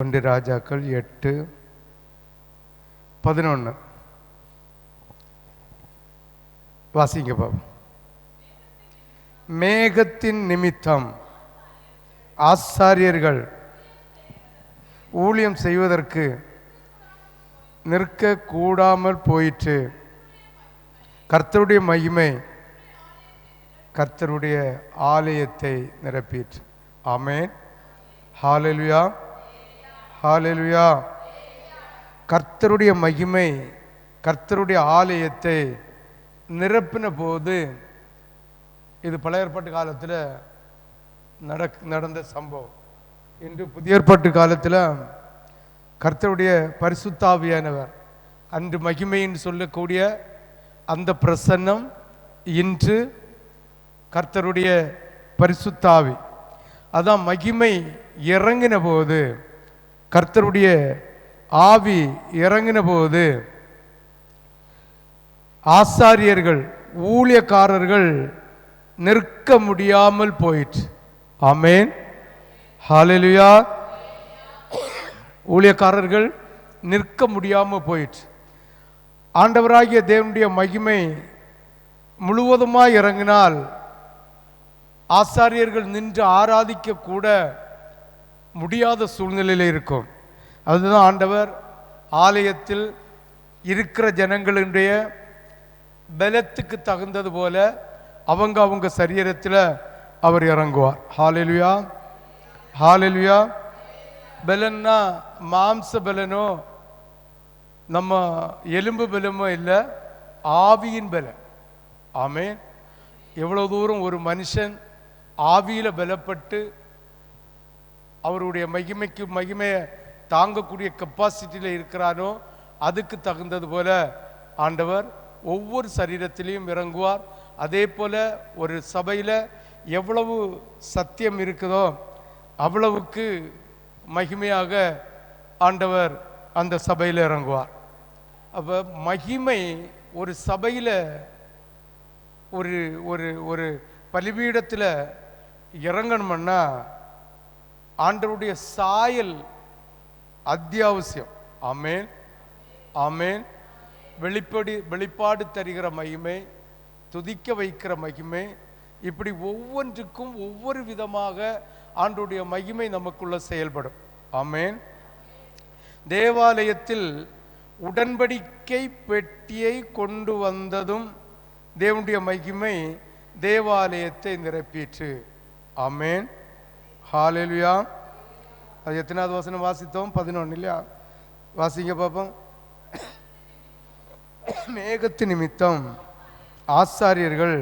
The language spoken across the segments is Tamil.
ஒன்று ராஜாக்கள் 8:11 வாசிங்க பாபு. மேகத்தின் நிமித்தம் ஆசாரியர்கள் ஊழியம் செய்வதற்கு நிற்க கூடாமல் போயிற்று. கர்த்தருடைய மகிமை கர்த்தருடைய ஆலயத்தை நிரப்பிற்று. ஆமென். ஹல்லேலூயா, ஹல்லேலூயா. கர்த்தருடைய மகிமை கர்த்தருடைய ஆலயத்தை நிரப்பின போது, இது பழைய ஏற்பாட்டு காலத்தில் நடந்த சம்பவம். இன்று புதிய ஏற்பாட்டு காலத்தில் கர்த்தருடைய பரிசுத்த ஆவியானவர், அன்று மகிமைன்னு சொல்லக்கூடிய அந்த பிரசன்னம் இன்று கர்த்தருடைய பரிசுத்த ஆவி. அதான் மகிமை இறங்கின போது, கர்த்தருடைய ஆவி இறங்கின போது ஆசாரியர்கள் ஊழியக்காரர்கள் நிற்க முடியாமல் போயிற்று. ஆமென், ஹல்லேலூயா. ஊழியக்காரர்கள் நிற்க முடியாமல் போயிற்று. ஆண்டவராகிய தேவனுடைய மகிமை முழுவதுமாய் இறங்கினால் ஆசாரியர்கள் நின்று ஆராதிக்க கூட முடியாத சூழ்நிலையில் இருக்கும். அதுதான் ஆண்டவர் ஆலயத்தில் இருக்கிற ஜனங்களுடைய பலத்துக்கு தகுந்தது போல அவங்க சரீரத்தில் அவர் இறங்குவார். ஹல்லேலூயா, ஹல்லேலூயா. பலன்னா மாம்ச பலனோ நம்ம எலும்பு பலமோ இல்லை, ஆவியின் பலம். ஆமென். எவ்வளவு தூரம் ஒரு மனுஷன் ஆவியில் பலப்பட்டு அவருடைய மகிமையை தாங்கக்கூடிய கெப்பாசிட்டியில் இருக்கிறானோ அதுக்கு தகுந்தது போல ஆண்டவர் ஒவ்வொரு சரீரத்திலையும் இறங்குவார். அதே போல ஒரு சபையில் எவ்வளவு சத்தியம் இருக்குதோ அவ்வளவுக்கு மகிமையாக ஆண்டவர் அந்த சபையில் இறங்குவார். அப்போ மகிமை ஒரு சபையில் ஒரு ஒரு ஒரு பலிபீடத்தில் இறங்கணும்னா ஆண்டவருடைய சாயல் அத்தியாவசியம். ஆமென், ஆமென். வெளிப்பாடு தருகிற மகிமை, துதிக்க வைக்கிற மகிமை, இப்படி ஒவ்வொன்றுக்கும் ஒவ்வொரு விதமாக ஆண்டவருடைய மகிமை நமக்குள்ள செயல்படும். ஆமென். தேவாலயத்தில் உடன்படிக்கை பெட்டியை கொண்டு வந்ததும் தேவனுடைய மகிமை தேவாலயத்தை நிரப்பிற்று. ஆமென், ஹல்லேலூயா. அது எத்தனாவது வசனம் வாசித்தோம்? 11 இல்லையா? வாசிங்க பாப்போம். மேகத்து நிமித்தம் ஆசாரியர்கள்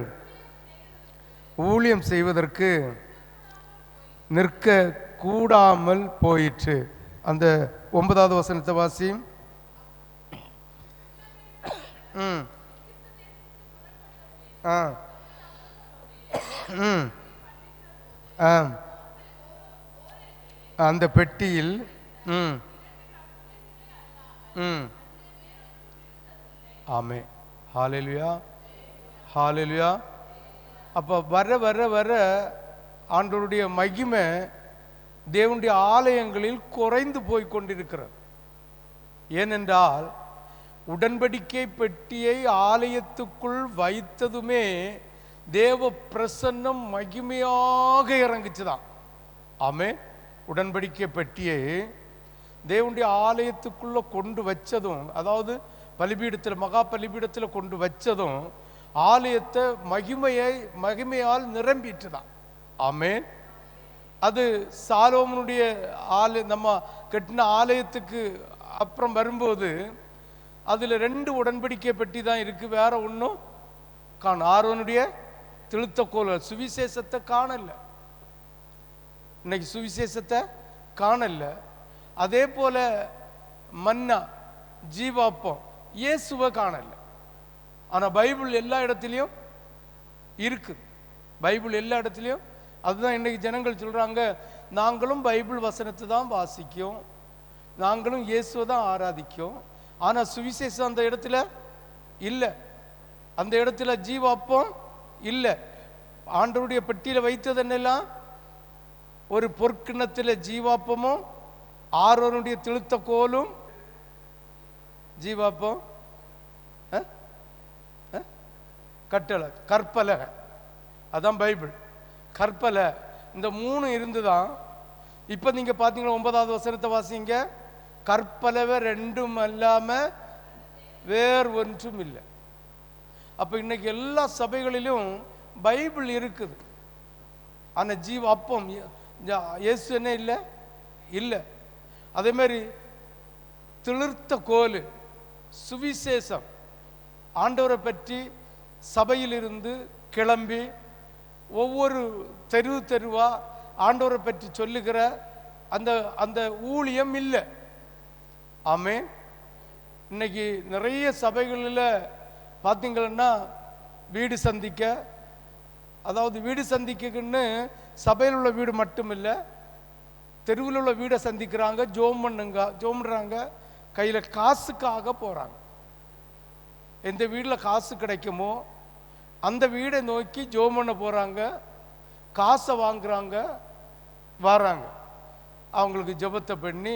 ஊழியம் செய்வதற்கு நிற்க கூடாமல் போயிற்று. அந்த 9வது வசனத்தை வாசியும். அந்த பெட்டியில் ஆமே, ஹல்லேலூயா, ஹல்லேலூயா. அப்போ வர வர வர ஆண்டவருடைய மகிமை தேவனுடைய ஆலயங்களில் குறைந்து போய் கொண்டிருக்கிறது. ஏனென்றால் உடன்படிக்கை பெட்டியை ஆலயத்துக்குள் வைத்ததுமே தேவ பிரசன்னம் மகிமையாக இறங்குச்சுதான். ஆமே. உடன்படிக்கை பெட்டியை தேவனுடைய ஆலயத்துக்குள்ள கொண்டு வச்சதும், அதாவது பலிபீடத்தில், மகா பலிபீடத்தில் கொண்டு வச்சதும் ஆலயத்தை மகிமையால் நிரம்பிட்டுதான். ஆமென். அது சாலோமனுடைய நம்ம கட்டின ஆலயத்துக்கு அப்புறம் வரும்போது அதில் 2 உடன்படிக்கை பெட்டி தான் இருக்கு, வேற ஒன்றும் காணும். ஆரோனுடைய திருத்தக்கோல், சுவிசேஷத்தை காணல. இன்னைக்கு சுவிசேஷத்தை காணல. அதே போல மன்னா, ஜீவாப்பம், இயேசுவை காணல. ஆனால் பைபிள் எல்லா இடத்துலையும் இருக்குது. பைபிள் எல்லா இடத்துலையும். அதுதான் இன்னைக்கு ஜனங்கள் சொல்றாங்க, நாங்களும் பைபிள் வசனத்தை தான் வாசிக்கும், நாங்களும் இயேசுவை தான் ஆராதிக்கும், ஆனால் சுவிசேஷம் அந்த இடத்துல இல்லை, அந்த இடத்துல ஜீவாப்பம் இல்லை. ஆண்டவருடைய பெட்டியில் வைத்தது என்னெல்லாம்? ஒரு பொற்கிணத்தில் ஜீவாப்பமும் ஆரோனுடைய திழுத்த கோலும் ஜீவாப்பம் கட்டளை கற்பலகை, அதான் பைபிள். கற்பலை இந்த 3 இருந்துதான். இப்போ நீங்க பார்த்தீங்கன்னா 9வது வசனத்தை வாசிங்க. கற்பலவை 2 அல்லாம வேறு ஒன்றும் இல்லை. அப்ப இன்னைக்கு எல்லா சபைகளிலும் பைபிள் இருக்குது. ஆனா ஜீவ அப்பம் இயேசு என்ன இல்லை இல்லை. அதே மாதிரி திளிர்த்த கோல் சுவிசேஷம், ஆண்டவரை பற்றி சபையிலிருந்து கிளம்பி ஒவ்வொரு தெருவா ஆண்டவரை பற்றி சொல்லுகிற அந்த அந்த ஊழியம் இல்லை. ஆமென். இன்னைக்கு நிறைய சபைகளில் பார்த்தீங்கன்னா வீடு சந்திக்க, அதாவது வீடு சந்திக்கன்னு சபையில் உள்ள வீடு மட்டும் இல்லை, தெருவில் உள்ள வீடை சந்திக்கிறாங்க, ஜோம் பண்ணுறாங்க, கையில் காசுக்காக போகிறாங்க. எந்த வீட்டில் காசு கிடைக்குமோ அந்த வீடை நோக்கி ஜோம் பண்ண போகிறாங்க, காசை வாங்குறாங்க, வராங்க, அவங்களுக்கு ஜெபத்தை பண்ணி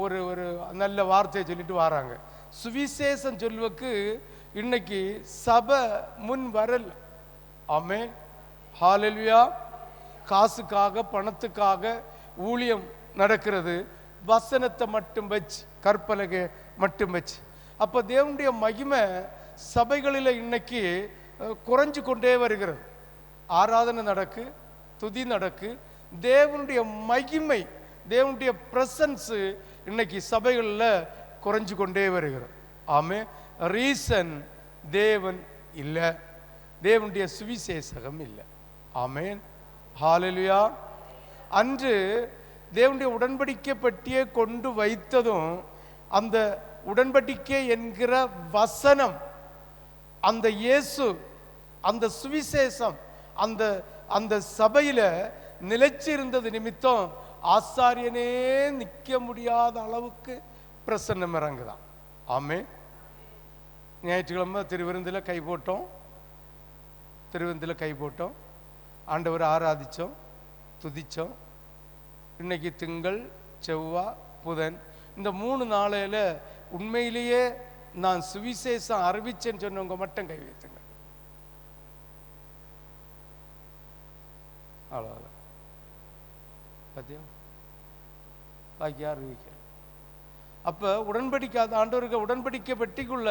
ஒரு ஒரு நல்ல வார்த்தையை சொல்லிட்டு வராங்க. சுவிசேஷம் சொல்வக்கு இன்னைக்கு சபை முன் வரல. ஆமென், ஹல்லேலூயா. காசுக்காக பணத்துக்காக ஊழியம் நடக்கிறது, வசனத்தை மட்டும் வச்சு, கற்பலகை மட்டும் வச்சு. அப்போ தேவனுடைய மகிமை சபைகளில் இன்னைக்கு குறைஞ்சு கொண்டே வருகிறது. ஆராதனை நடக்கு, துதி நடக்கு, தேவனுடைய மகிமை, தேவனுடைய பிரசன்ஸ் இன்னைக்கு சபைகளில் குறைஞ்சு கொண்டே வருகிறது. ஆமே, ரீசன் தேவன் இல்லை, தேவனுடைய சுவிசேஷகம் இல்லை. ஆமேன், ஹல்லேலூயா. அன்று தேவனுடைய உடன்படிக்கை பெட்டியை கொண்டு வைத்ததும் அந்த உடன்படிக்கை என்கிற வசனம், அந்த இயேசு, அந்த சுவிசேஷம் அந்த அந்த சபையில நிலைச்சிருந்தது நிமித்தம் ஆசாரியனே நிற்க முடியாத அளவுக்கு பிரசன்னம் இறங்குதான். ஆமே, ஞாயிற்றுக்கிழமை திருவிருந்தில் கை போட்டோம், ஆண்டவரை ஆராதித்தோம், துதித்தோம். இன்னைக்கு திங்கள், செவ்வாய், புதன், இந்த 3 நாளையில் உண்மையிலேயே நான் சுவிசேஷம் அறிவிச்சேன்னு சொன்னவங்க மட்டும் கை வைத்துங்க. அவ்வளோதான். பார்த்தியா, பாக்கி யார் அறிவிக்க? அப்போ உடன்படிக்காத ஆண்டவருக்கு உடன்படிக்கை பெட்டிக்குள்ள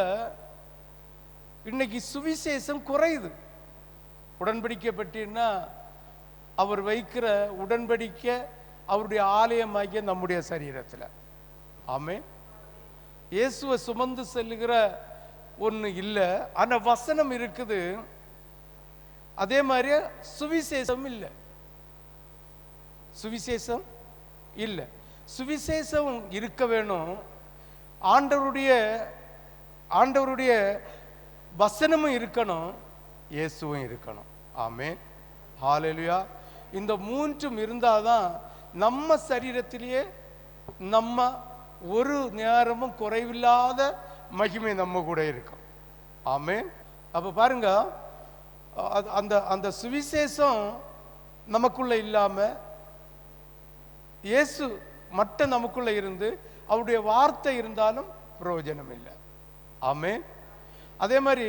இன்னைக்கு சுவிசேஷம் குறையுது. உடன்படிக்கை பெட்டின்னா அவர் வைக்கிற உடன்படிக்கை அவருடைய ஆலயமாகிய நம்முடைய சரீரத்தில். ஆமே, இயேசுவை சுமந்து செல்லுகிற ஒன்று இல்லை, ஆனால் வசனம் இருக்குது. அதே மாதிரி சுவிசேஷம் இல்லை, சுவிசேஷம் இல்லை. சுவிசேஷம் இருக்க வேணும், ஆண்டவருடைய வசனமும் இருக்கணும், இயேசுவும் இருக்கணும். ஆமென், ஹல்லேலூயா. இந்த 3ம் இருந்தாதான் நம்ம சரீரத்திலேயே நம்ம ஒரு நேரமும் குறைவில்லாத மகிமை நம்ம கூட இருக்கும். ஆமென். அப்போ பாருங்க, அந்த அந்த சுவிசேஷம் நமக்குள்ள இல்லாம இயேசு மட்டும் நமக்குள்ள இருந்து அவருடைய வார்த்தை இருந்தாலும் பிரயோஜனம் இல்லை. ஆமென். அதே மாதிரி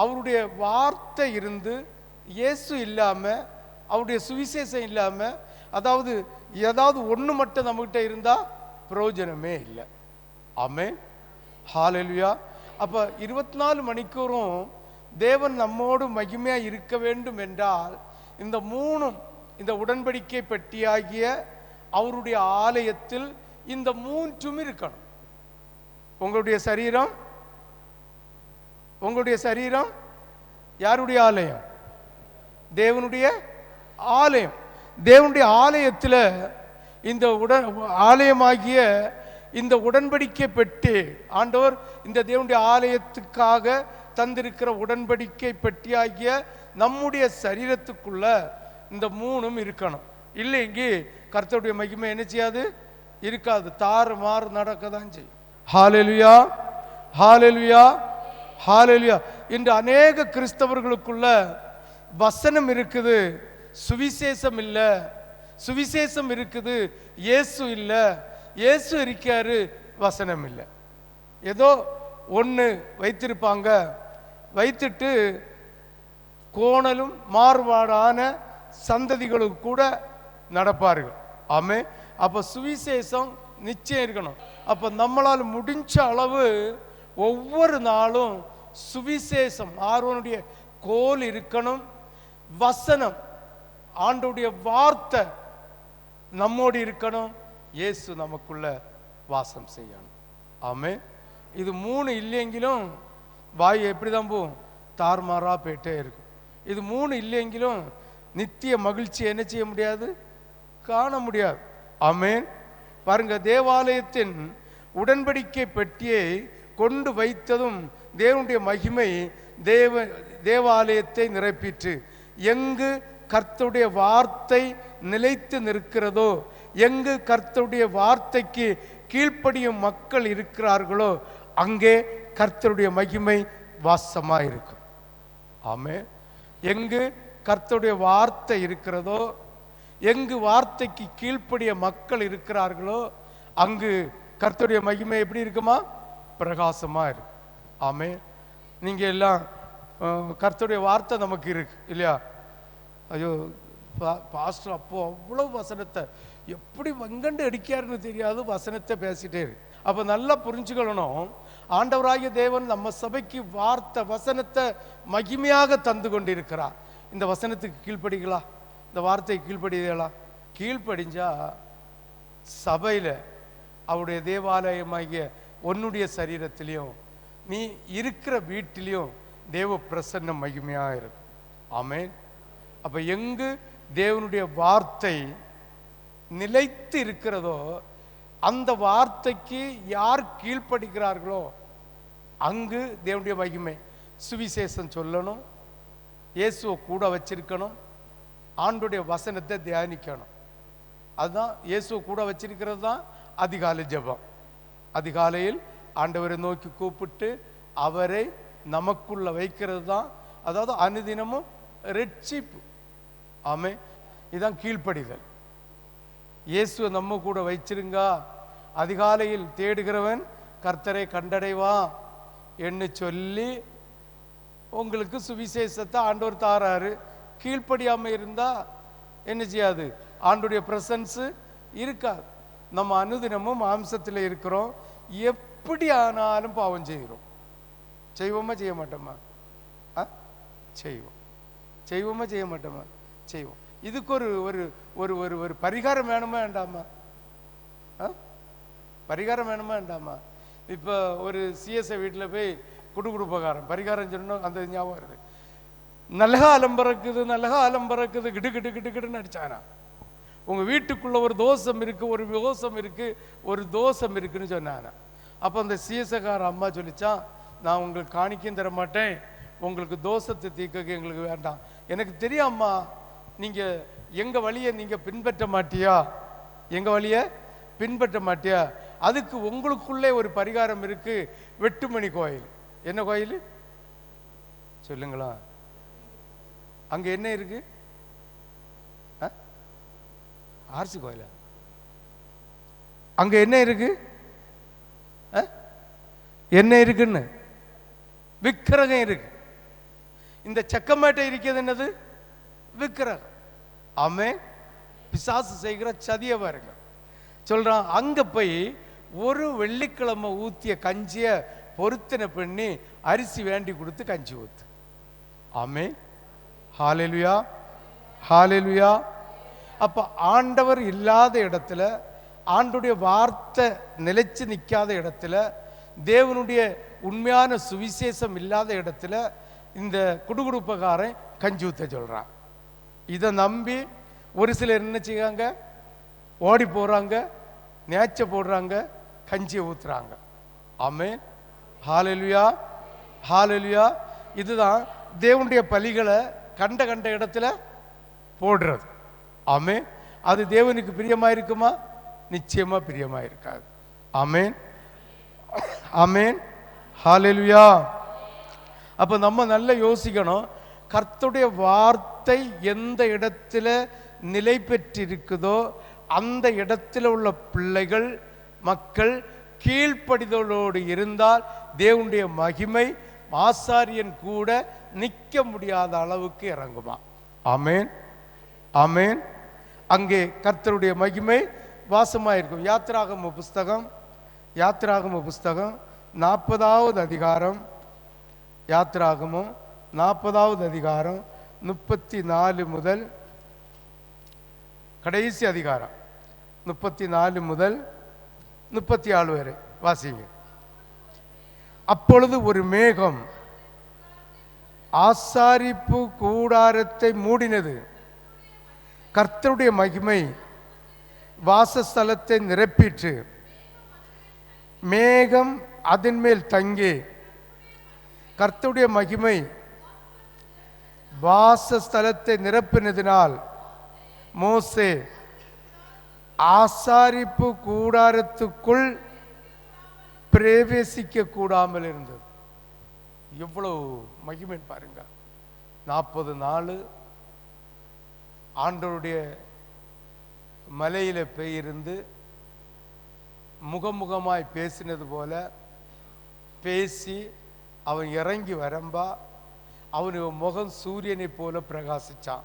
அவருடைய வார்த்தை இருந்து இயேசு இல்லாம, அவருடைய சுவிசேஷம் இல்லாம, அதாவது ஏதாவது ஒன்று மட்டும் நம்மகிட்ட இருந்தா பிரயோஜனமே இல்லை. ஆமென், ஹல்லேலூயா. அப்போ 24 மணிக்கூறும் தேவன் நம்மோடு மகிமையாக இருக்க வேண்டும் என்றால் இந்த 3ம், இந்த உடன்படிக்கை பெட்டியாகிய அவருடைய ஆலயத்தில் இந்த 3ம் இருக்கணும். உங்களுடைய சரீரம் யாருடைய ஆலயம்? தேவனுடைய ஆலயம். தேவனுடைய ஆலயத்தில் இந்த ஆலயமாகிய இந்த உடன்படிக்கை பெட்டி, ஆண்டவர் இந்த தேவனுடைய ஆலயத்துக்காக தந்திருக்கிற உடன்படிக்கை பெட்டியாகிய நம்முடைய சரீரத்துக்குள்ள இந்த 3ம் இருக்கணும். இல்லைங்க கர்த்தருடைய மகிமை என்ன செய்யாது? இருக்காது, தாறு மாறு நடக்க தான் செய்யும். ஹல்லேலூயா, ஹல்லேலூயா, ஹல்லேலூயா. இன்று அநேக கிறிஸ்தவர்களுக்குள்ள வசனம் இருக்குது, சுவிசேஷம் இல்லை. சுவிசேஷம் இருக்குது, இயேசு இல்லை. இயேசு இருக்காரு, வசனம் இல்லை. ஏதோ ஒன்று வைத்திருப்பாங்க, வைத்துட்டு கோணலும் மாறுபாடான சந்ததிகளுக்கு கூட நடப்பார்கள். ஆமே. அப்போ சுவிசேஷம் நிச்சயம் இருக்கணும். அப்போ நம்மளால் முடிஞ்ச அளவு ஒவ்வொரு நாளும் சுவிசேஷம் ஆர்வனுடைய கோல் இருக்கணும். வசனம், ஆண்டோடைய வார்த்தை நம்மோடு இருக்கணும். இயேசு நமக்குள்ள வாசம் செய்யணும். ஆமே. இது மூணு இல்லையெங்கிலும் வாயு எப்படி தான் போகும்? தார்மாரா போயிட்டே இருக்கும். இது மூணு இல்லையெங்கிலும் நித்திய மகிழ்ச்சி என்ன செய்ய முடியாது? காண முடியாது. ஆமேன். பாருங்க, தேவாலயத்தின் உடன்படிக்கை பெட்டியை கொண்டு வைத்ததும் தேவனுடைய மகிமை தேவாலயத்தை நிரப்பிற்று. எங்கு கர்த்தருடைய வார்த்தை நிலைத்து நிற்கிறதோ, எங்கு கர்த்தருடைய வார்த்தைக்கு கீழ்ப்படியும் மக்கள் இருக்கிறார்களோ, அங்கே கர்த்தருடைய மகிமை வாசமா இருக்கும். ஆமே. எங்கு கர்த்தருடைய வார்த்தை இருக்கிறதோ, எங்கு வார்த்தைக்கு கீழ்ப்படிய மக்கள் இருக்கிறார்களோ, அங்கு கர்த்தருடைய மகிமை எப்படி இருக்குமா? பிரகாசமா இருக்கு. ஆமே. நீங்க எல்லாம் கர்த்தருடைய வார்த்தை நமக்கு இருக்கு இல்லையா? ஐயோ பாஸ்டர் அப்போ அவ்வளவு வசனத்தை எப்படி வங்கண்டு அடிக்காருன்னு தெரியாது, வசனத்தை பேசிட்டே இருக்கு. அப்போ நல்லா புரிஞ்சுக்கணும், ஆண்டவராகிய தேவன் நம்ம சபைக்கு வார்த்தை வசனத்தை மகிமையாக தந்து கொண்டிருக்கிறார். இந்த வசனத்துக்கு கீழ்ப்படிகளா? இந்த வார்த்தைக்கு கீழ்ப்படிகளா? கீழ்ப்படிஞ்சா சபையில் அவருடைய தேவாலயமாகிய உன்னுடைய சரீரத்திலையும் நீ இருக்கிற வீட்டிலையும் தேவ பிரசன்னம் மகிமையாக இருக்கும். ஆமேன். அப்போ எங்கு தேவனுடைய வார்த்தை நிலைத்து இருக்கிறதோ, அந்த வார்த்தைக்கு யார் கீழ்ப்படுகிறார்களோ அங்கு தேவனுடைய மகிமை. சுவிசேஷம் சொல்லணும், இயேசுவை கூட வச்சிருக்கணும், ஆண்டுடைய வசனத்தை தியானிக்கணும். அதுதான் இயேசுவை கூட வச்சிருக்கிறது தான் அதிகாலை ஜெபம். அதிகாலையில் ஆண்டவரை நோக்கி கூப்பிட்டு அவரை நமக்குள்ள வைக்கிறது தான், அதாவது அனுதினமும் ரட்சிப்பு. ஆமே. இதுதான் கீழ்ப்படிதல். இயேசுவை நம்ம கூட வச்சிருங்க. அதிகாலையில் தேடுகிறவன் கர்த்தரை கண்டடைவா என்று சொல்லி உங்களுக்கு சுவிசேஷத்தை ஆண்டவர் தாராரு. கீழ்ப்படியாமல் இருந்தா என்ன செய்யாது? ஆண்டுடைய பிரசன்ஸ் இருக்காது. நம்ம அனுதினமும் மாம்சத்தில் இருக்கிறோம். எப்படி ஆனாலும் பாவம் செய்கிறோம். செய்வோமா செய்ய மாட்டோமா? செய்வோம். செய்வோமா செய்ய மாட்டோமா? செய்வோம். இதுக்கு ஒரு ஒரு ஒரு ஒரு ஒரு பரிகாரம் வேணுமா வேண்டாமா? பரிகாரம் வேணுமா வேண்டாமா? இப்போ ஒரு சிஎஸ்ஐ வீட்டில் போய் குடுகுடுப்பகாரம் பரிகாரம் சொன்னோம், அந்த ஞாபகம் வருது. நல்லகா அலம்பறக்குது, நல்லகா அலம்பறக்குது, கிடு கிடு கிடு கிடுன்னு அடிச்சானா. உங்கள் வீட்டுக்குள்ள ஒரு தோஷம் இருக்கு, ஒரு தோஷம் இருக்கு, ஒரு தோஷம் இருக்குன்னு சொன்னானா. அப்போ அந்த சிஎஸ்ஐக்கார அம்மா சொல்லிச்சான், நான் உங்களுக்கு காணிக்கையும் தர மாட்டேன், உங்களுக்கு தோஷத்தை தீர்க்க எங்களுக்கு வேண்டாம். எனக்கு தெரியாம்மா, நீங்கள் எங்கள் வழியை நீங்கள் பின்பற்ற மாட்டியா, எங்கள் வழியை பின்பற்ற மாட்டியா, அதுக்கு உங்களுக்குள்ளே ஒரு பரிகாரம் இருக்கு. வெட்டுமணி கோயில். என்ன கோயில் சொல்லுங்களா? அங்க என்ன இருக்கு? ஆர்சி கோயில. அங்க என்ன இருக்கு? என்ன இருக்குன்னு விக்கிரகம் இருக்கு. இந்த செக்கமேட்டை இருக்கிறது என்னது? விக்கிரகம். ஆமே. பிசாசு செய்கிற சதிய பாருங்க. சொல்றான், அங்க போய் ஒரு வெள்ளிக்கிழமை ஊத்திய கஞ்சிய பொருத்தனை பண்ணி அரிசி வேண்டி கொடுத்து கஞ்சி ஊத்து. ஆமே. ஹalleluya, ஹalleluya. அப்ப ஆண்டவர் இல்லாத இடத்துல, ஆண்டுடைய வார்த்தை நிலைச்சு நிற்காத இடத்துல, தேவனுடைய உண்மையான சுவிசேஷம் இல்லாத இடத்துல இந்த குடுகுடுப்பக்காரன் கஞ்சி ஊத்த சொல்றான். இதை நம்பி ஒரு சிலர் என்ன செய்யாங்க? ஓடி போறாங்க, நேச்ச போடுறாங்க, கஞ்சியை ஊத்துறாங்க. ஆமென். ஹalleluya, ஹalleluya. இதுதான் தேவனுடைய பலிகளை கண்ட கண்ட இடத்துல போடுறது. ஆமென். அது தேவனுக்கு பிரியமா இருக்குமா? நிச்சயமா பிரியமா இருக்காது. ஆமென், ஆமென், ஹalleluya. அப்ப நம்ம நல்லா யோசிக்கணும், கர்த்தருடைய வார்த்தை எந்த இடத்துல நிலை பெற்றிருக்குதோ அந்த இடத்துல உள்ள பிள்ளைகள் மக்கள் கீழ்ப்படிதலோடு இருந்தால் தேவனுடைய மகிமை ஆசாரியன் கூட நிற்க முடியாத அளவுக்கு இறங்குமா. ஆமேன், ஆமேன். அங்கே கர்த்தருடைய மகிமை வாசமாயிருக்கும். யாத்திராகம புஸ்தகம் 40வது அதிகாரம், யாத்திராகமம் 40வது அதிகாரம் 34 முதல் கடைசி அதிகாரம் 34 முதல் 34 வரை வாசிங்க. அப்பொழுது ஒரு மேகம் ஆசாரிப்பு கூடாரத்தை மூடினது. கர்த்தருடைய மகிமை வாசஸ்தலத்தை நிரப்பிற்று. மேகம் அதன் மேல் தங்கி, கர்த்தருடைய மகிமை வாசஸ்தலத்தை நிரப்பினதினால் மோசே ஆசாரிப்பு கூடாரத்துக்குள் பிரவேசிக்க கூடாமல் இருந்தது. எவ்வளவு மகிமை பாருங்க. 40 நாள் ஆண்டவருடைய மலையில பெயிருந்து முகமுகமாய் பேசினது போல பேசி அவன் இறங்கி வரம்பா அவனுடைய முகம் சூரியனை போல பிரகாசிச்சான்.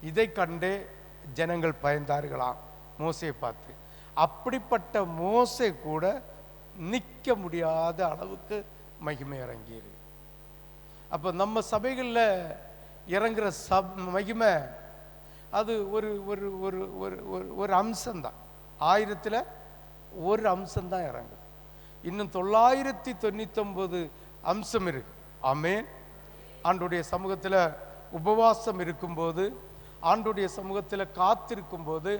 இதை கண்டே ஜனங்கள் பயந்தார்களாம் மோசையை பார்த்து. அப்படிப்பட்ட மோசே கூட நிற்க முடியாத அளவுக்கு மகிமை இறங்கியிரு. அப்போ நம்ம சபைகளில் இறங்குற மகிமை அது ஒரு ஒரு ஒரு ஒரு ஒரு அம்சம்தான். 1000ல் ஒரு அம்சம்தான் இறங்குது. இன்னும் 999 அம்சம் இருக்கு. ஆமேன். ஆண்டுடைய சமூகத்தில் உபவாசம் இருக்கும்போது, ஆண்டுடைய சமூகத்தில் காத்திருக்கும் போது,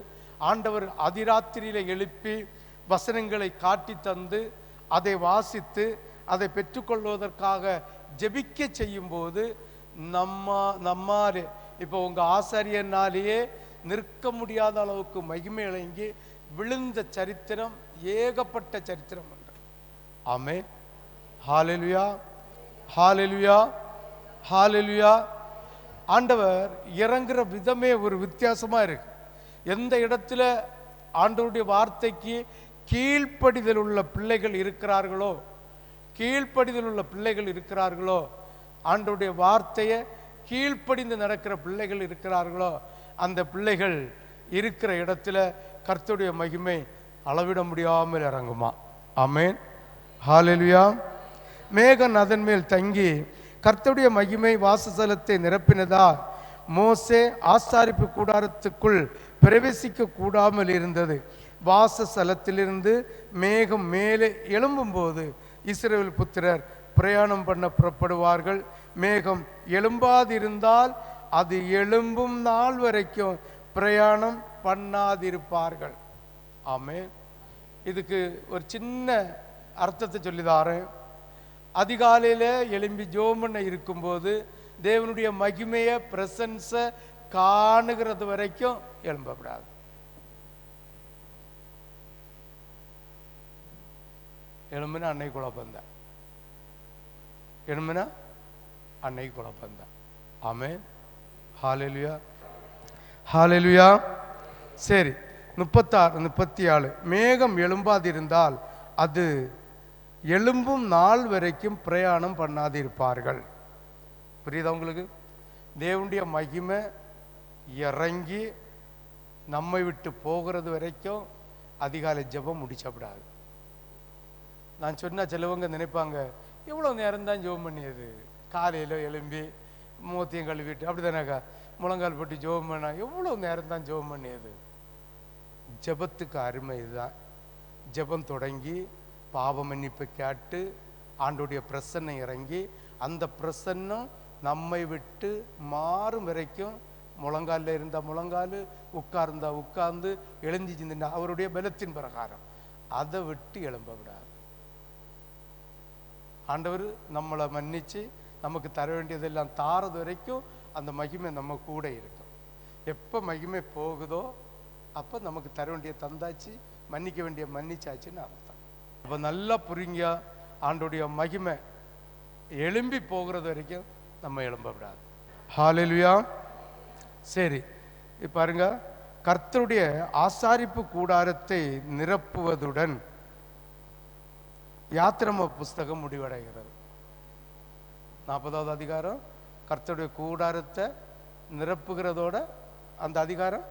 ஆண்டவர் அதிராத்திரியில எழுப்பி வசனங்களை காட்டி தந்து அதை வாசித்து அதை பெற்றுக்கொள்வதற்காக ஜெபிக்க செய்யும் போது நம்மாலே இப்போ உங்க ஆசாரியனாலேயே நிற்க முடியாத அளவுக்கு மகிமை இழங்கி விழுந்த சரித்திரம் ஏகப்பட்ட சரித்திரம் உண்டு. ஆமென். ஹல்லேலூயா, ஹல்லேலூயா, ஹல்லேலூயா. ஆண்டவர் இறங்குற விதமே ஒரு வித்தியாசமா இருக்கு. எந்த இடத்துல ஆண்டவருடைய வார்த்தைக்கு கீழ்ப்படிதல் உள்ள பிள்ளைகள் இருக்கிறார்களோ, கீழ்ப்படிதல் உள்ள பிள்ளைகள் இருக்கிறார்களோ, ஆண்டவருடைய வார்த்தையை கீழ்ப்படிந்து நடக்கிற பிள்ளைகள் இருக்கிறார்களோ, அந்த பிள்ளைகள் இருக்கிற இடத்துல கர்த்தருடைய மகிமை அளவிட முடியாமல் இறங்குமா. ஆமென். ஹல்லேலூயா. மேகம் அதன் மேல் தங்கி கர்த்தருடைய மகிமை வாசஸ்தலத்தை நிரப்பினதால் மோசே ஆசாரிப்பு கூடாரத்துக்குள் பிரவேசிக்க கூடாமல் இருந்தது. வாசஸ்தலத்திலிருந்து மேகம் மேலே எழும்பும் போது இஸ்ரவேல் புத்திரர் பிரயாணம் பண்ண புறப்படுவார்கள். மேகம் எழும்பாதிருந்தால் அது எழும்பும் நாள் வரைக்கும் பிரயாணம் பண்ணாதிருப்பார்கள். ஆமென். இதுக்கு ஒரு சின்ன அர்த்தத்தை சொல்லிதாரேன். அதிகாலையில எழும்பி ஜோமண்ண இருக்கும்போது தேவனுடைய மகிமைய பிரசன்ஸை காணுகிறது வரைக்கும் எழும்பப்படாது. எழும்புனா அன்னைக்கு குழப்பந்தான், எழும்புனா அன்னைக்கு குழப்பந்தான். ஆமென். ஹல்லேலூயா, ஹல்லேலூயா. சரி, 36 37 மேகம் எழும்பாதிருந்தால் அது எழும்பும் நாள் வரைக்கும் பிரயாணம் பண்ணாதிருப்பார்கள். புரியுதா உங்களுக்கு? தேவனுடைய மகிமை இறங்கி நம்மை விட்டு போகிறது வரைக்கும் அதிகாலை ஜெபம் முடிச்சப்படாது. நான் சொன்ன சிலவங்க நினைப்பாங்க, எவ்வளோ நேரம் தான் ஜெபம் பண்ணியது, காலையில் எழும்பி மூத்தையும் கழுவிட்டு அப்படி தானேக்கா முழங்கால் போட்டு ஜெபம் பண்ணா எவ்வளோ நேரம் தான் ஜெபம் பண்ணியது. ஜெபத்துக்கு அருமை இதுதான். ஜெபம் தொடங்கி பாவ மன்னிப்பு கேட்டு ஆண்டோடைய பிரசன்னை இறங்கி அந்த பிரசன்னம் நம்மை விட்டு மாறும் வரைக்கும் முழங்காலில் இருந்தால் முழங்கால், உட்கார்ந்தா உட்கார்ந்து, எழுந்தி சிந்தினா அவருடைய பலத்தின் பிரகாரம் அதை விட்டு எழும்ப விடாது. ஆண்டவர் நம்மளை மன்னிச்சு நமக்கு தர வேண்டியதெல்லாம் தாரது வரைக்கும் அந்த மகிமை நம்ம கூட இருக்கும். எப்போ மகிமை போகுதோ அப்போ நமக்கு தர வேண்டிய தந்தாச்சு, மன்னிக்க வேண்டிய மன்னிச்சாச்சுன்னு அர்த்தம். அப்போ நல்லா புரிங்க, ஆண்டோடைய மகிமை எழும்பி போகிறது வரைக்கும் நம்ம எழும்ப விடாது. ஹல்லேலூயா. சரி, பாருங்க, கர்த்தருடைய ஆசாரிப்பு கூடாரத்தை நிரப்புவதுடன் யாத்திராம புஸ்தகம் முடிவடைகிறது. 40வது அதிகாரம் கர்த்தருடைய கூடாரத்தை நிரப்புகிறதோட அந்த அதிகாரம்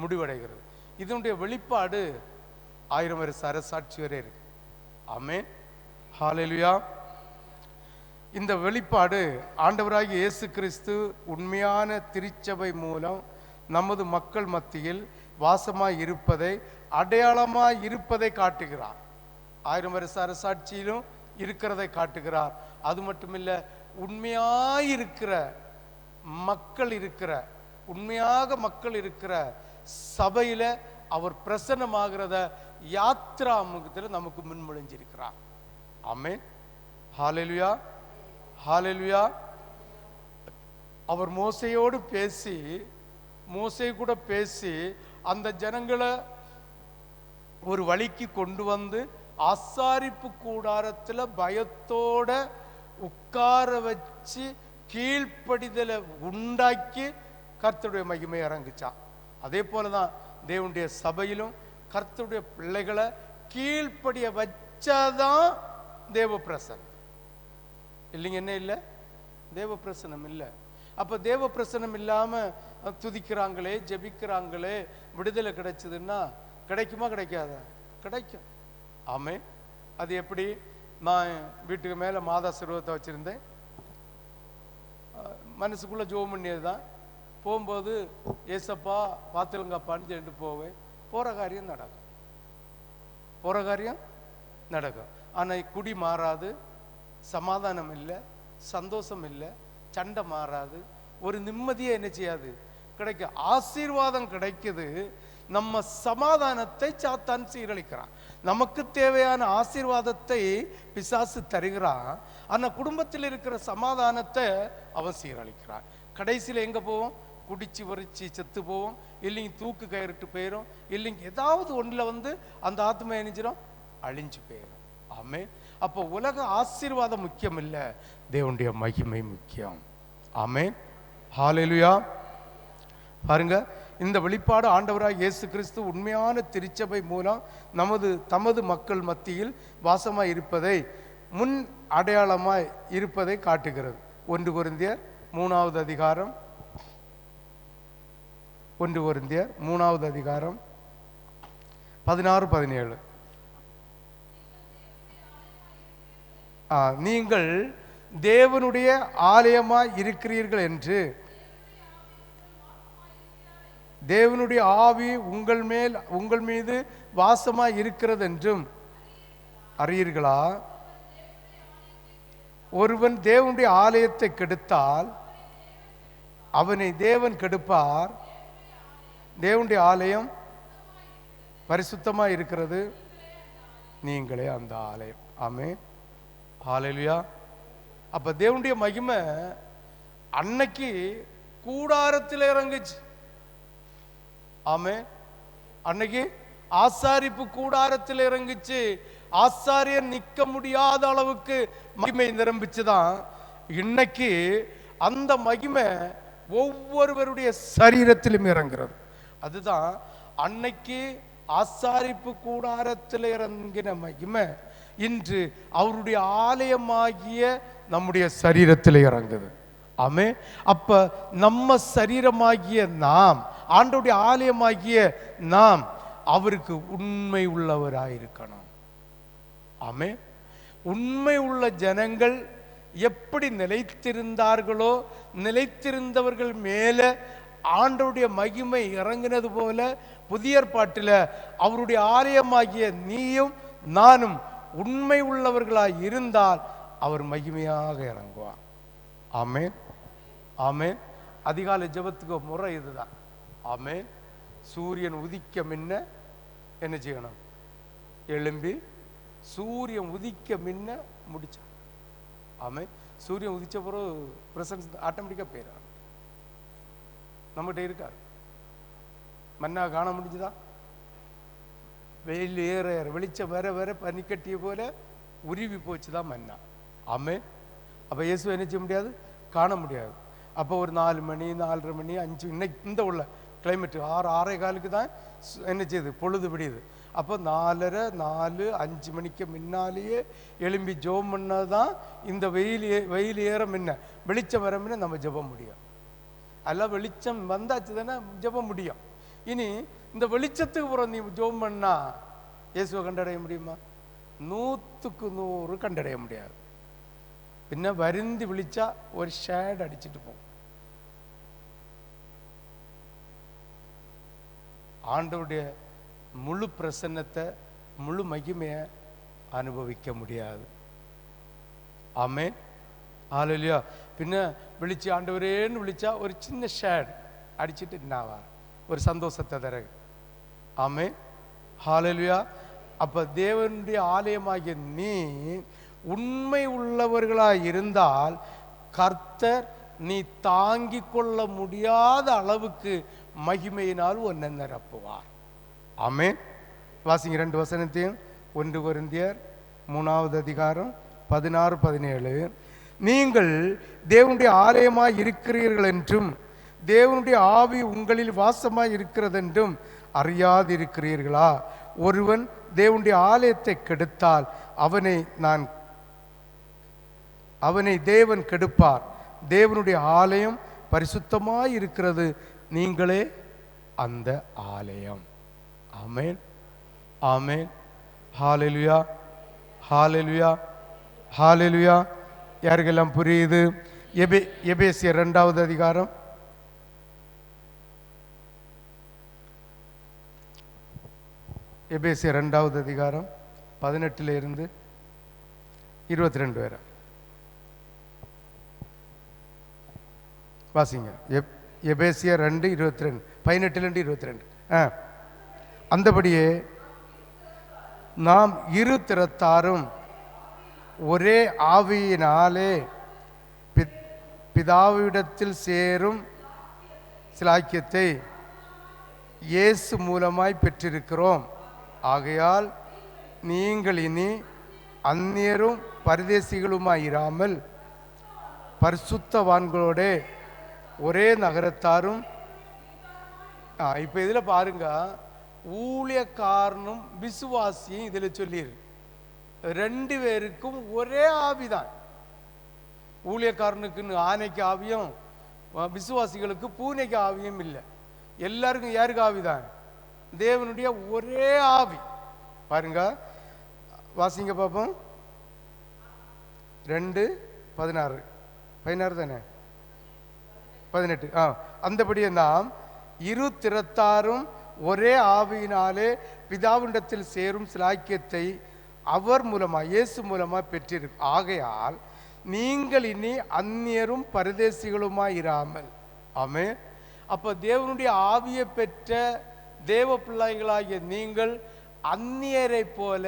முடிவடைகிறது. இதனுடைய வெளிப்பாடு 1000 வருஷ அரசாட்சி வரை இருக்கு. ஆமென், ஹல்லேலூயா. இந்த வெளிப்பாடு ஆண்டவராகிய இயேசு கிறிஸ்து உண்மையான திருச்சபை மூலம் நமது மக்கள் மத்தியில் வாசமாய் இருப்பதை, அடையாளமாய் இருப்பதை காட்டுகிறார். 1000 வருஷ அரசாட்சியிலும் இருக்கிறதை காட்டுகிறார். அது மட்டுமில்ல, உண்மையாயிருக்கிற மக்கள் இருக்கிற, உண்மையாக மக்கள் இருக்கிற சபையில அவர் பிரசன்னமாகிறத யாத்திராமுகத்தில் நமக்கு முன்மொழிஞ்சிருக்கிறார். ஆமென், ஹல்லேலூயா, ஹல்லேலூயா. அவர் மோசையோடு பேசி, மோசே கூட பேசி அந்த ஜனங்களை ஒரு வழிக்கு கொண்டு வந்து ஆசாரிப்பு கூடாரத்தில் பயத்தோட உட்கார வச்சு கீழ்ப்படிதலை உண்டாக்கி கர்த்தருடைய மகிமை இறங்குச்சான். அதே போலதான் தேவனுடைய சபையிலும் கர்த்தருடைய பிள்ளைகளை கீழ்ப்படிய வச்சாதான் தேவ பிரசனம். இல்லைங்க, என்ன இல்லை? தேவ பிரசனம் இல்லை. அப்ப தேவ பிரசனம் இல்லாம துதிக்கிறாங்களே, ஜெபிக்கிறாங்களே, விடுதலை கிடைச்சதுன்னா கிடைக்குமா? கிடைக்காதா? கிடைக்கும். ஆமே. அது எப்படி? நான் வீட்டுக்கு மேல மாதா சிறுவத்தை வச்சிருந்தேன். மனசுக்குள்ள ஜோம் பண்ணியதுதான். போகும்போது ஏசப்பா பார்த்துலுங்கப்பான்னு சொல்லிட்டு போவேன். போற காரியம் நடக்கும், போற காரியம் நடக்கும். ஆனா குடி மாறாது, சமாதானம் இல்லை, சந்தோஷம் இல்லை, சண்டை மாறாது, ஒரு நிம்மதியே என்ன செய்யாது, கிடைக்க. ஆசீர்வாதம் கிடைக்குது. நம்ம சமாதானத்தை சாத்தான் சீரழிக்கிறான். நமக்கு தேவையான ஆசீர்வாதத்தை பிசாசு தருகிறான். ஆனா குடும்பத்தில் இருக்கிற சமாதானத்தை அவன் சீரழிக்கிறான். கடைசியில் எங்க போவோம்? குடிச்சு வரிச்சு செத்து போவோம், இல்லைங்க தூக்கு கயிறுட்டு போயிடும், இல்லைங்க ஏதாவது ஒன்றில் அந்த ஆத்மா எணிஞ்சிடும், அழிஞ்சு போயிடும். ஆமே. அப்போ உலக ஆசீர்வாதம் முக்கியம் இல்லை, தேவனுடைய மகிமை முக்கியம். ஆமே, ஹல்லேலூயா. பாருங்க, இந்த வெளிப்பாடு ஆண்டவராக இயேசு கிறிஸ்து உண்மையான திருச்சபை மூலம் தமது மக்கள் மத்தியில் வாசமாய் இருப்பதை, முன் அடையாளமாய் இருப்பதை காட்டுகிறது. 1 கொரிந்தியர் 3வது அதிகாரம், 1 கொரிந்தியர் 3வது அதிகாரம் 16-17. நீங்கள் தேவனுடைய ஆலயமாய் இருக்கிறீர்கள் என்று, தேவனுடைய ஆவி உங்கள் மீது வாசமாய் இருக்கிறது என்றும் அறியீர்களா? ஒருவன் தேவனுடைய ஆலயத்தை கெடுத்தால் அவனை தேவன் கெடுப்பார். தேவனுடைய ஆலயம் பரிசுத்தமாய் இருக்கிறது, நீங்களே அந்த ஆலயம். ஆமென், ஹல்லேலூயா. அப்ப தேவனுடைய மகிமை அன்னைக்கு கூடாரத்தில் இறங்குச்சு. ஆமே, அன்னைக்கு ஆசாரிப்பு கூடாரத்தில் இறங்குச்சு. ஆசாரியர் நிக்க முடியாத அளவுக்கு மகிமை நிரம்பிச்சுதான். இன்னைக்கு அந்த மகிமை ஒவ்வொருவருடைய சரீரத்திலும் இறங்குறது. அதுதான் அன்னைக்கு ஆசாரிப்பு கூடாரத்தில் இறங்கின மகிமை இன்று அவருடைய ஆலயமாகிய நம்முடைய சரீரத்தில் இறங்குது. ஆமே. அப்ப நம்ம சரீரமாகிய நாம், ஆண்டவருடைய ஆலயமாகிய நாம் அவருக்கு உண்மை உள்ளவராயிருக்கணும். ஆமே. உண்மை உள்ள ஜனங்கள் எப்படி நிலைத்திருந்தார்களோ, நிலைத்திருந்தவர்கள் மேல ஆண்டவருடைய மகிமை இறங்கினது போல புதிய ஏற்பாட்டில் அவருடைய ஆலயமாகிய நீயும் நானும் உண்மை உள்ளவர்களாய் இருந்தால் அவர் மகிமையாக இறங்குவார். ஆமென், ஆமென். அதிகாலை ஜெபத்துக்கு முறை இதுதான். ஆமென். சூரியன் உதிக்க முன்ன என்ன செய்யணும்? எழும்பி சூரியன் உதிக்க முன்ன முடிச்சான். ஆமென். சூரியன் உதிச்ச பிறகு பிரசன்ஸ் ஆட்டோமேட்டிக்காக போயிடும். நம்மகிட்ட இருக்காது. மன்னா காண முடிஞ்சுதா? வெயில் ஏற ஏற வெளிச்சம் வேற வேற பனிக்கட்டிய போல உருவி போச்சுதான் மன்னா. ஆமென். அப்போ இயேசு என்ன செய்ய முடியாது? காண முடியாது. அப்போ ஒரு 4 மணி 4:30 மணி 5 இன்னைக்கு இந்த உள்ள கிளைமேட்டு 6 6:15 தான் என்ன செய்யுது? பொழுது விடியுது. அப்போ 4:30 4 5 மணிக்கு முன்னாலேயே எழும்பி ஜெபம் பண்ணதான் இந்த வெயில் ஏற முன்ன வெளிச்சம் வர முன்ன நம்ம ஜெபம் முடியும். எல்லாம் வெளிச்சம் வந்தாச்சு தானே ஜெபம் முடியும். இனி இந்த வெளிச்சத்துக்கு அப்புறம் நீ ஜெபம் பண்ணா இயேசுவை கண்டடைய முடியுமா? 100க்கு 100 கண்டடைய முடியாது. பின்ன வருந்தி விழிச்சா ஒரு ஷேட் அடிச்சுட்டு போகும். ஆண்டவருடைய முழு பிரசன்னத்தை முழு மகிமையை அனுபவிக்க முடியாது. ஆமென், ஹல்லேலூயா. பின்ன விழிச்சு ஆண்டவரேன்னு விழிச்சா ஒரு சின்ன ஷேட் அடிச்சுட்டு என்னாவார், ஒரு சந்தோஷத்தை தர. ஆமென், ஹல்லேலூயா. அப்ப தேவனுடைய ஆலயமாகிய நீ உண்மை உள்ளவர்களாய் இருந்தால் கர்த்தர் நீ தாங்கிக் கொள்ள முடியாத அளவுக்கு மகிமையினால் உன்னை நிரப்புவார். ஆமென். வாசிங்க 2 வசனத்தையும். 1 கொரிந்தியர் 3வது அதிகாரம் 16 17. நீங்கள் தேவனுடைய ஆலயமாய் இருக்கிறீர்கள் என்றும் தேவனுடைய ஆவி உங்களில் வாசமாய் இருக்கிறதென்றும் அறியாதிருக்கிறீர்களா? ஒருவன் தேவனுடைய ஆலயத்தை கெடுத்தால் அவனை தேவன் கெடுப்பார். தேவனுடைய ஆலயம் பரிசுத்தமாய் இருக்கிறது, நீங்களே அந்த ஆலயம். ஆமென், ஆமென், ஹல்லேலூயா, ஹல்லேலூயா, ஹல்லேலூயா. யாருக்கெல்லாம் புரியுது? எபேசியர் 2வது அதிகாரம் எபேசியர் 2வது அதிகாரம் 18 இருந்து 22 வரை வாசிங்க. எபேசியர் 2:22 18 22. அந்தபடியே நாம் இரு திறத்தாரும் ஒரே ஆவியினாலே பிதாவிடத்தில் சேரும் சிலாக்கியத்தை இயேசு மூலமாய் பெற்றிருக்கிறோம். ஆகையால் நீங்கள் இனி அந்நியரும் பரதேசிகளுமாயிராமல் பரிசுத்தவான்களோட ஒரே நகரத்தாரும். இப்போ இதில் பாருங்க, ஊழியக்காரனும் விசுவாசியும் இதில் சொல்லியிருக்கு. 2 பேருக்கும் ஒரே ஆவிதான். ஊழியக்காரனுக்குன்னு ஆனைக்கு ஆவியும் விசுவாசிகளுக்கு பூனைக்கு ஆவியும் இல்லை. எல்லாருக்கும் யாருக்கு ஆவிதான்? தேவனுடைய ஒரே ஆவி. பாருங்க, வாசிங்க பார்ப்போம். 2:16 16 தானே 18. அந்தபடியே நாம் இரு திறத்தாரும் ஒரே ஆவியினாலே பிதாவிடத்தில் சேரும் சிலாக்கியத்தை அவர் மூலமாக இயேசு மூலமாக பெற்றிருக்கு. ஆகையால் நீங்கள் இனி அந்நியரும் பரதேசிகளுமாய் இராமல். ஆமென். அப்போ தேவனுடைய ஆவியை பெற்ற தேவ பிள்ளைகளாகிய நீங்கள் அந்நியரை போல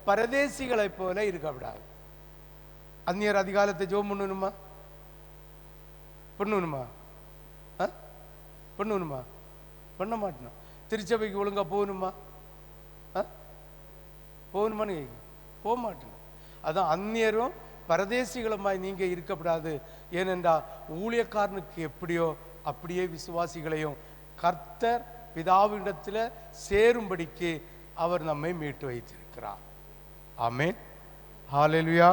பரதேசிகளை போல இருக்கக்கூடாது. அந்நியர் அதிகாலத்தை ஜெபம் பண்ணணுமா? பண்ணணுமா? பண்ணணுமா? பண்ண மாட்டோம். திருச்சபைக்கு ஒழுங்கா போகணுமா? போகணுமான்னு போக மாட்டோம். அதான் அந்நியரும் பரதேசிகளுமாய் நீங்க இருக்கப்படாது. ஏனென்றால் ஊழியக்காரனுக்கு எப்படியோ அப்படியே விசுவாசிகளையும் கர்த்தர் பிதாவிடத்தில் சேரும்படிக்கு அவர் நம்மை மீட்டு வைத்திருக்கிறார். ஆமென், ஹல்லேலூயா,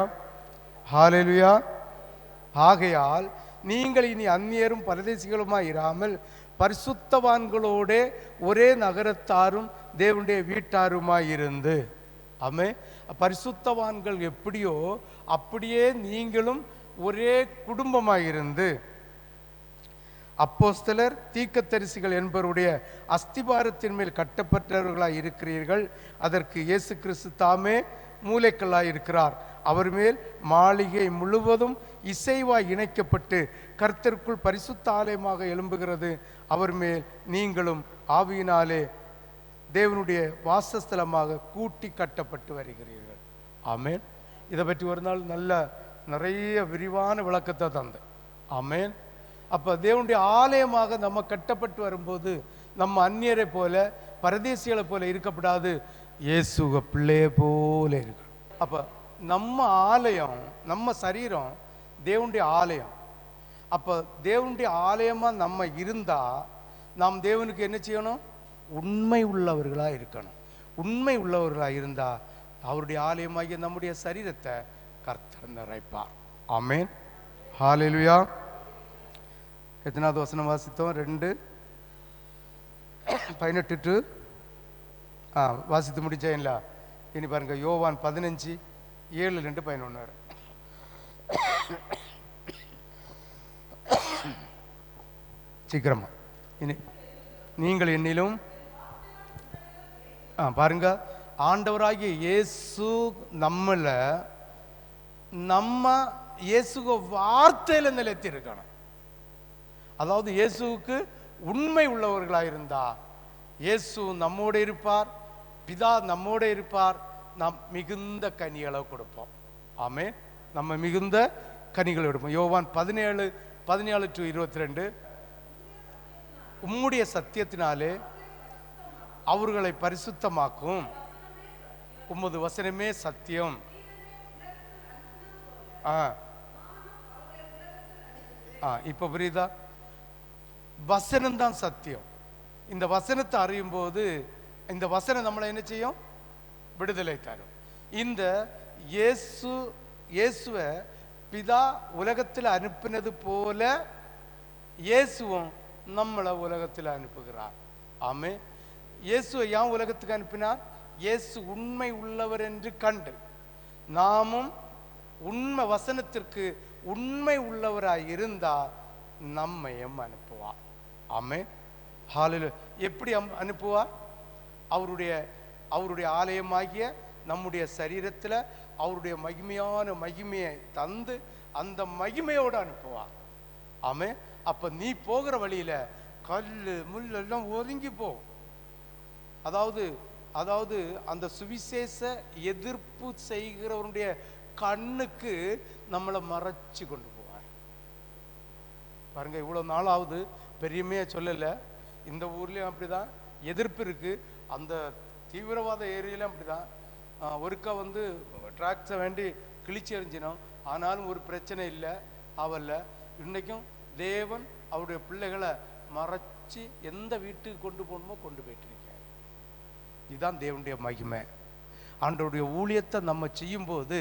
ஹல்லேலூயா. ஆகையால் நீங்கள் இனி அந்நியரும் பரதேசிகளுமாய் இராமல் பரிசுத்தவான்களோட ஒரே நகரத்தாரும் தேவனுடைய வீட்டாருமாய் இருந்து. ஆமென். பரிசுத்தவான்கள் எப்படியோ அப்படியே நீங்களும் ஒரே குடும்பமாய் இருந்து அப்போஸ்தலர் தீர்க்கதரிசிகள் என்பவருடைய அஸ்திபாரத்தின் மேல் கட்டப்பட்டவர்களாய் இருக்கிறீர்கள். அதற்கு இயேசு கிறிஸ்து தாமே மூலைக்கல்லாய் இருக்கிறார். அவர் மேல் மாளிகை முழுவதும் இசைவாய் இணைக்கப்பட்டு கர்த்தருக்குள் பரிசுத்த ஆலயமாக எழும்புகிறது. அவர் மேல் நீங்களும் ஆவியினாலே தேவனுடைய வாசஸ்தலமாக கூட்டி கட்டப்பட்டு வருகிறீர்கள். ஆமென். இதை பற்றி ஒரு நாள் நிறைய விரிவான விளக்கத்தை தந்த. ஆமென். அப்போ தேவனுடைய ஆலயமாக நம்ம கட்டப்பட்டு வரும்போது நம்ம அந்நியரை போல பரதேசிகளை போல இருக்கப்படாது, இயேசுவ பிள்ளைய போல இருக்கு. அப்போ நம்ம ஆலயம், நம்ம சரீரம் தேவனுடைய ஆலயம். அப்போ தேவனுடைய ஆலயமாக நம்ம இருந்தால் நாம் தேவனுக்கு என்ன செய்யணும்? உண்மை உள்ளவர்களாக இருக்கணும். உண்மை உள்ளவர்களாக இருந்தா அவருடைய ஆலயமாகிய நம்முடைய சரீரத்தை கர்த்தர் நிறைப்பார். ஆமென். ஹல்லேலூயா. எத்தனாவது வசனம் வாசித்தோம்? 2:18 வாசித்து முடிச்சேன்ல. இனி பாருங்க, யோவான் 15:7-11. சீக்கிரமா. இனி நீங்கள் என்னிலும் பாருங்க, ஆண்டவராகிய இயேசு நம்ம இயேசுக்கு வார்த்தையில நிலைத்து இருக்கணும். அதாவது இயேசுவுக்கு உண்மை உள்ளவர்களாக இருந்தா இயேசு நம்மோடு இருப்பார், பிதா நம்மோடு இருப்பார், நாம் மிகுந்த கனிகளை கொடுப்போம். ஆமென். நம்ம மிகுந்த கனிகளை எடுப்போம். யோவான் 17:14-22 உம்முடைய சத்தியத்தினாலே அவர்களை பரிசுத்தமாக்கும், உமது வசனமே சத்தியம். இப்ப புரியுதா? வசனம்தான் சத்தியம். இந்த வசனத்தை அறியும் போது இந்த வசனம் நம்மளை என்ன செய்யும்? விடுதலை தரும். இந்த இயேசுவை பிதா உலகத்தில் அனுப்பினது போல இயேசுவும் நம்மளை உலகத்தில் அனுப்புகிறார். ஆமே. இயேசுவை ஏன் உலகத்துக்கு அனுப்பினார்? இயேசு உண்மை உள்ளவர் என்று கண்டு நாமும் உண்மை வசனத்திற்கு உண்மை உள்ளவராய் இருந்தால் நம்மையும் அனுப்புவார். ஆமே. ஹல்லேலூயா. எப்படி அனுப்புவார்? அவருடைய ஆலயமாகிய நம்முடைய சரீரத்தில் அவருடைய மகிமையை தந்து அந்த மகிமையோடு அனுப்புவார். ஆமே. அப்ப நீ போகிற வழியில கல்லு முள்ளெல்லாம் ஒதுங்கி போ. அதாவது அந்த சுவிசேஷ எதிர்ப்பு செய்கிறவருடைய கண்ணுக்கு நம்மளை மறைச்சு கொண்டு போவார். பாருங்க, இவ்வளவு நாளாவது பெரியமையா சொல்லல. இந்த ஊர்லயும் அப்படிதான் எதிர்ப்பு இருக்கு. அந்த தீவிரவாத ஏரியிலும் அப்படிதான். ஒருக்கா டிராக்ஸை வேண்டி கிழிச்சு எறிஞ்சினோம். ஆனாலும் ஒரு பிரச்சனை இல்லை, ஆவல்ல. இன்னைக்கும் தேவன் அவருடைய பிள்ளைகளை மறைச்சு எந்த வீட்டுக்கு கொண்டு போகணுமோ கொண்டு போயிட்டு இருக்கார். இதுதான் தேவனுடைய மகிமை. ஆண்டவருடைய ஊழியத்தை நம்ம செய்யும்போது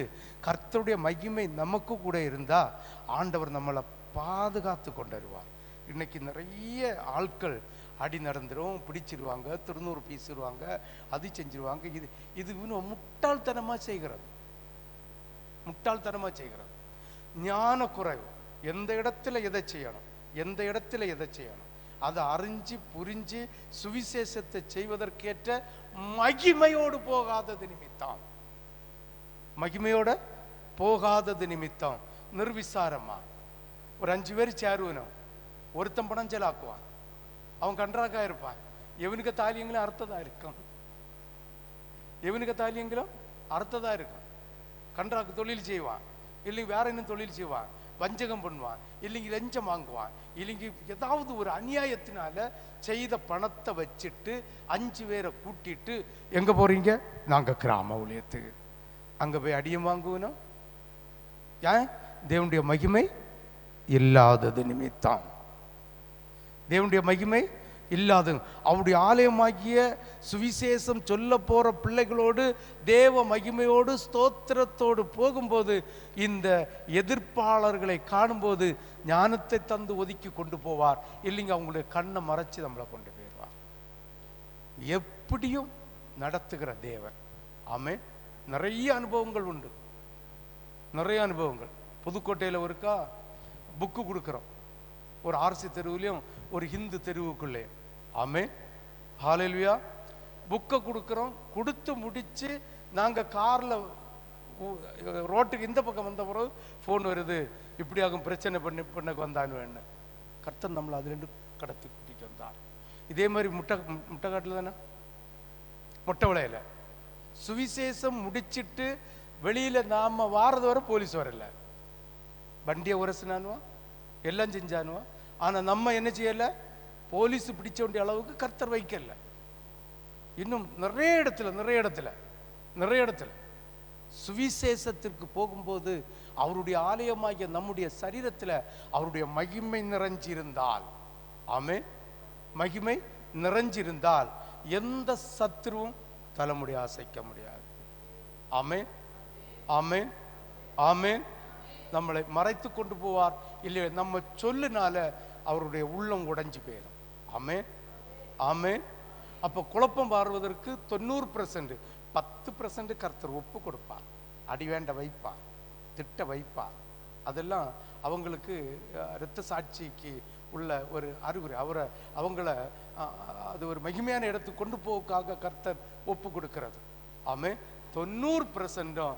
கர்த்தருடைய மகிமை நமக்கு கூட இருந்தா ஆண்டவர் நம்மளை பாதுகாத்து கொண்டு வருவார். இன்னைக்கு நிறைய ஆட்கள் அடி நடந்துடும், பிடிச்சிருவாங்க, திருநூறு பீசிடுவாங்க, அது செஞ்சிருவாங்க. இது இன்னும் முட்டாள்தனமா செய்கிறது. ஞான குறைவு. எந்த இடத்துல எதை செய்யணும் அதை அறிஞ்சு புரிஞ்சு சுவிசேஷத்தை செய்வதற்கேற்ற மகிமையோடு போகாதது நிமித்தம் நிர்விசாரமா ஒரு 5 பேர் சேருவனும் ஒருத்தன் பணம் செலாக்குவான். அவன் கன்றாக்கா இருப்பான். எவனுக்கு தாலியங்களும் அர்த்ததா இருக்கும். கன்றாக்கு தொழில் செய்வான், இல்லைங்க வேற என்ன தொழில் செய்வான், வஞ்சகம் பண்ணுவான், இல்லைங்க லஞ்சம் வாங்குவான், இல்லைங்க ஏதாவது ஒரு அநியாயத்தினால செய்த பணத்தை வச்சுட்டு 5 பேரை கூட்டிட்டு எங்க போறீங்க? நாங்க கிராம ஊழியத்துக்கு. அங்க போய் அடியும் வாங்குவனும். ஏன்? தேவனுடைய மகிமை இல்லாதது நிமித்தம். தேவனுடைய மகிமை இல்லாது அவருடைய ஆலயமாகிய சுவிசேஷம் சொல்ல போற பிள்ளைகளோடு தேவ மகிமையோடு ஸ்தோத்திரத்தோடு போகும்போது இந்த எதிர்ப்பாளர்களை காணும்போது ஞானத்தை தந்து ஒதுக்கி கொண்டு போவார். இல்லைங்க அவங்களுடைய கண்ணை மறைச்சு நம்மளை கொண்டு போயிடுவார். எப்படியும் நடத்துகிற தேவன். ஆமே. நிறைய அனுபவங்கள் உண்டு. புதுக்கோட்டையில் ஒருக்கா புக்கு கொடுக்குறோம். ஒரு ஆர்சி தெருவுலையும் ஒரு ஹிந்து தெருவுக்குள்ளே. ஆமே. ஹல்லேலூயா. புக்கை கொடுக்குறோம். கொடுத்து முடிச்சு நாங்க கார்ல ரோட்டுக்கு இந்த பக்கம் வந்த பிறகு ஃபோன் வருது, இப்படியாகும் பிரச்சனை பண்ண வந்தான்னு. கர்த்தர் நம்மளை அது 2 கடத்தி கூட்டிட்டு வந்தார். இதே மாதிரி முட்டைக்காட்டில் தானே, மொட்டை விளையில சுவிசேஷம் முடிச்சிட்டு வெளியில நாம வாரது வரை போலீஸ் வரல. வண்டியை உரசினானுவா, எல்லாம் செஞ்சானுவா. ஆனா நம்ம என்ன செய்யல? போலீஸ் பிடிச்ச வேண்டிய அளவுக்கு கர்த்தர் வைக்கல. இன்னும் நிறைய இடத்துல சுவிசேஷத்திற்கு போகும்போது அவருடைய ஆலயமாகிய நம்முடைய சரீரத்துல அவருடைய மகிமை நிறைஞ்சிருந்தால், ஆமே, மகிமை நிறைஞ்சிருந்தால் எந்த சத்துருவும் தலைமுடி அசைக்க முடியாது. ஆமென், ஆமென், ஆமென். நம்மளை மறைத்து கொண்டு போவார். இல்லையா, நம்ம சொல்லுனால அவருடைய உள்ளம் உடைஞ்சு போயிடும். ஆமென், ஆமென். அப்போ குழப்பம் பாருவதற்கு 90%, 10% கர்த்தர் ஒப்பு கொடுப்பார், அடிவேண்ட வைப்பார், திட்ட வைப்பார். அதெல்லாம் அவங்களுக்கு இரத்த சாட்சிக்கு உள்ள ஒரு அறிகுறி. அவங்கள அது ஒரு மகிமையான இடத்துக்கு கொண்டு போவதுக்காக கர்த்தர் ஒப்பு கொடுக்கிறது. ஆமென். 90%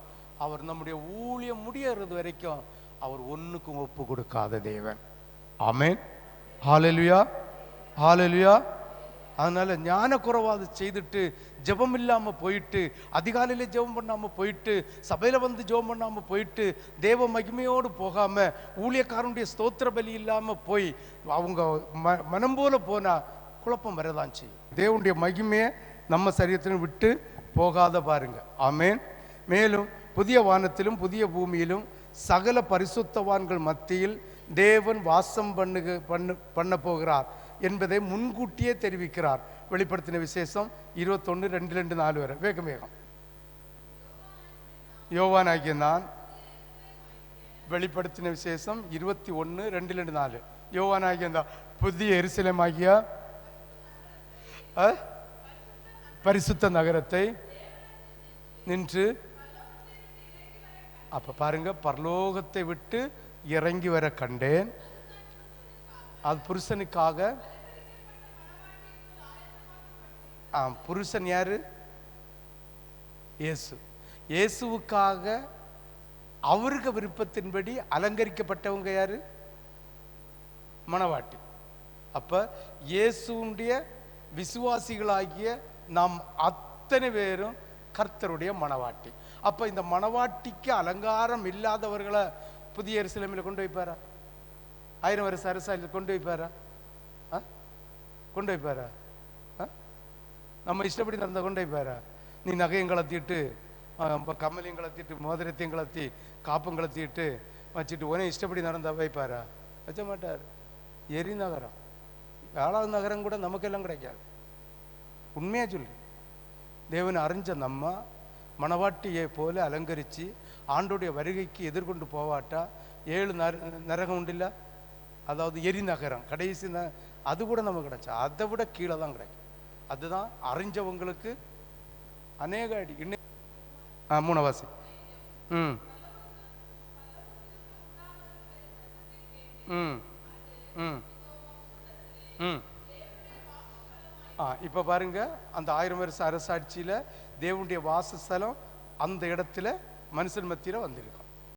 அவர் நம்முடைய ஊழியம் முடியறது வரைக்கும் அவர் ஒன்றுக்கும் ஒப்பு கொடுக்காத தேவன். ஆமென், ஹல்லேலூயா, ஹல்லேலூயா. அதனால ஞான குறைவாது செய்துட்டு ஜெபம் இல்லாமல் போயிட்டு, அதிகாலையில ஜெபம் பண்ணாமல் போயிட்டு, சபையில் வந்து ஜெபம் பண்ணாமல் போயிட்டு, தேவ மகிமையோடு போகாமல், ஊழியக்காரனுடைய ஸ்தோத்திர பலி இல்லாமல் போய் அவங்க மனம் போல போனால் குழப்பம் வரதான் செய்யும். தேவனுடைய மகிமையை நம்ம சரீரத்திலும் விட்டு போகாத பாருங்க. ஆமென். மேலும் புதிய வானத்திலும் புதிய பூமியிலும் சகல பரிசுத்தவான்கள் மத்தியில் தேவன் வாசம் பண்ண போகிறார் என்பதை முன்கூட்டியே தெரிவிக்கிறார். வெளிப்படுத்தின விசேஷம் 21:2-4 வரை. வேகம் வேகம். யோவான் ஆகிய நான், வெளிப்படுத்தின விசேஷம் 21:2-4. யோவான் ஆகிய நான் புதிய எருசலேம் ஆகிய பரிசுத்த நகரத்தை நின்று, அப்ப பாருங்க, பரலோகத்தை விட்டு இறங்கி வர கண்டேன். அது புருஷனுக்காக. புருஷன் யாரு? இயேசு. இயேசுவுக்காக அவருக்கு விருப்பத்தின்படி அலங்கரிக்கப்பட்டவங்க யாரு? மணவாட்டி. அப்ப இயேசுடைய விசுவாசிகளாகிய நாம் அத்தனை பேரும் கர்த்தருடைய மணவாட்டி. அப்ப இந்த மணவாட்டிக்கு அலங்காரம் இல்லாதவர்களை புதிய எருசலேமில் கொண்டு வைப்பாரா? 1000 வருஷ அரசாயில் கொண்டு வைப்பாரா? கொண்டு வைப்பாரா? நம்ம இஷ்டப்படி நடந்த கொண்டு வைப்பாரா? நீ நகையும் கலத்திட்டு, கம்மலையும் கலத்திட்டு, மோதிரத்தையும் கலத்தி, காப்பும் கலத்திட்டு வச்சுட்டு உனே இஷ்டப்படி நடந்த வைப்பாரா? வைக்க மாட்டார். எரி நகரம், 7வது நகரம் கூட நமக்கெல்லாம் கிடைக்காது. உண்மையா சொல்லு. தேவனை அறிஞ்ச நம்ம மணவாட்டியை போல அலங்கரித்து ஆண்டோடைய வருகைக்கு எதிர்கொண்டு போவாட்டா 7 நரகம் உண்டில்ல, அதாவது எரி நகரம் கடைசி அது கூட நமக்கு கிடைச்சா அதை விட கீழே தான் கிடைக்கும். அதுதான் அறிஞ்சவங்களுக்கு அநேக அடி. இன்னும் 3 வாசி. ம் ம் ம் ம் இப்போ பாருங்க, அந்த 1000 வருஷ அரசாட்சியில் தேவனுடைய வாசஸ்தலம் அந்த இடத்துல மனுஷன் மத்தியில் வந்திருக்கும்.